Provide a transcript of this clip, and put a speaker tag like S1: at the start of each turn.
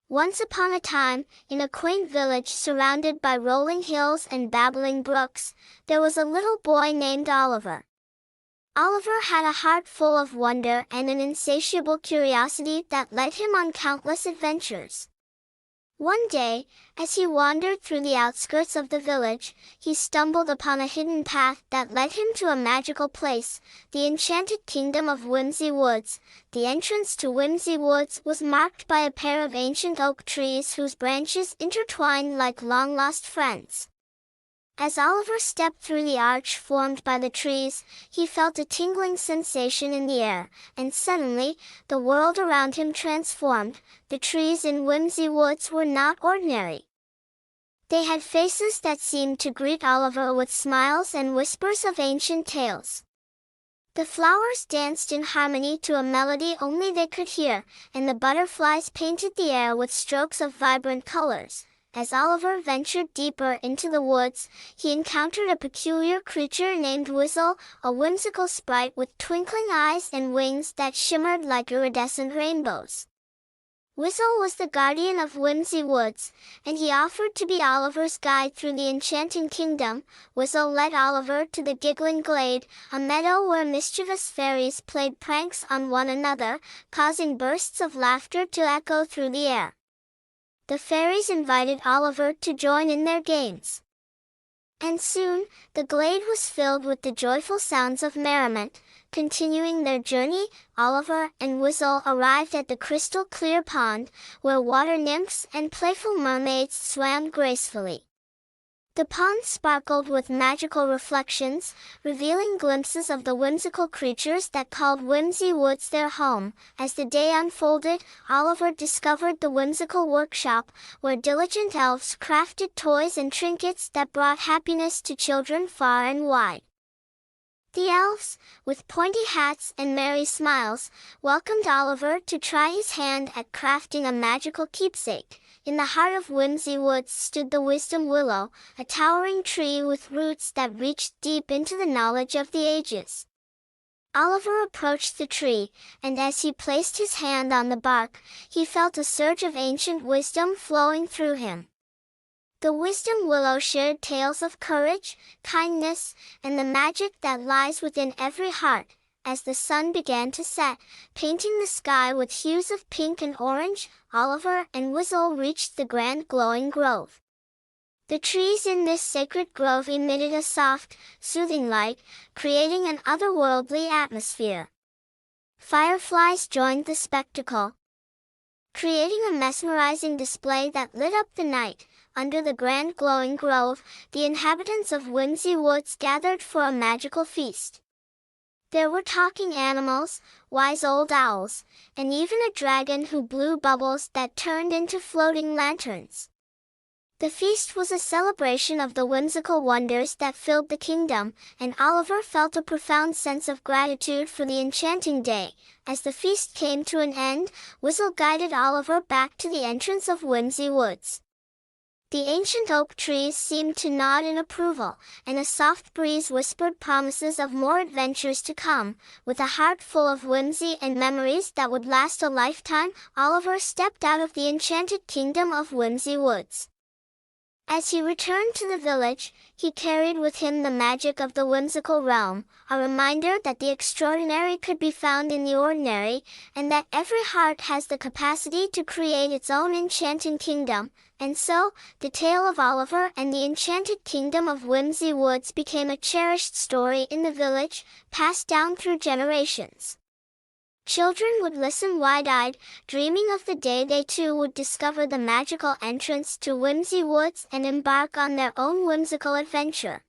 S1: Once upon a time, in a quaint village surrounded by rolling hills and babbling brooks, there was a little boy named Oliver. Oliver had a heart full of wonder and an insatiable curiosity that led him on countless adventures. One day, as he wandered through the outskirts of the village, he stumbled upon a hidden path that led him to a magical place, the Enchanted Kingdom of Whimsy Woods. The entrance to Whimsy Woods was marked by a pair of ancient oak trees whose branches intertwined like long-lost friends. As Oliver stepped through the arch formed by the trees, he felt a tingling sensation in the air, and suddenly, the world around him transformed. The trees in Whimsy Woods were not ordinary. They had faces that seemed to greet Oliver with smiles and whispers of ancient tales. The flowers danced in harmony to a melody only they could hear, and the butterflies painted the air with strokes of vibrant colors. As Oliver ventured deeper into the woods, he encountered a peculiar creature named Wizzle, a whimsical sprite with twinkling eyes and wings that shimmered like iridescent rainbows. Wizzle was the guardian of Whimsy Woods, and he offered to be Oliver's guide through the Enchanting Kingdom. Wizzle led Oliver to the Giggling Glade, a meadow where mischievous fairies played pranks on one another, causing bursts of laughter to echo through the air. The fairies invited Oliver to join in their games. And soon, the glade was filled with the joyful sounds of merriment. Continuing their journey, Oliver and Wizzle arrived at the crystal-clear pond, where water nymphs and playful mermaids swam gracefully. The pond sparkled with magical reflections, revealing glimpses of the whimsical creatures that called Whimsy Woods their home. As the day unfolded, Oliver discovered the Whimsical workshop, where diligent elves crafted toys and trinkets that brought happiness to children far and wide. The elves, with pointy hats and merry smiles, welcomed Oliver to try his hand at crafting a magical keepsake. In the heart of Whimsy Woods stood the wisdom willow, a towering tree with roots that reached deep into the knowledge of the ages. Oliver approached the tree, and as he placed his hand on the bark, he felt a surge of ancient wisdom flowing through him. The wisdom willow shared tales of courage, kindness, and the magic that lies within every heart. As the sun began to set, painting the sky with hues of pink and orange, Oliver and Wizzle reached the grand glowing grove. The trees in this sacred grove emitted a soft, soothing light, creating an otherworldly atmosphere. Fireflies joined the spectacle, creating a mesmerizing display that lit up the night. Under the grand glowing grove, the inhabitants of Whimsy Woods gathered for a magical feast. There were talking animals, wise old owls, and even a dragon who blew bubbles that turned into floating lanterns. The feast was a celebration of the whimsical wonders that filled the kingdom, and Oliver felt a profound sense of gratitude for the enchanting day. As the feast came to an end, Wizzle guided Oliver back to the entrance of Whimsy Woods. The ancient oak trees seemed to nod in approval, and a soft breeze whispered promises of more adventures to come. With a heart full of whimsy and memories that would last a lifetime, Oliver stepped out of the Enchanted Kingdom of Whimsy Woods. As he returned to the village, he carried with him the magic of the whimsical realm, a reminder that the extraordinary could be found in the ordinary, and that every heart has the capacity to create its own enchanting kingdom. And so, the tale of Oliver and the Enchanted Kingdom of Whimsy Woods became a cherished story in the village, passed down through generations. Children would listen wide-eyed, dreaming of the day they too would discover the magical entrance to Whimsy Woods and embark on their own whimsical adventure.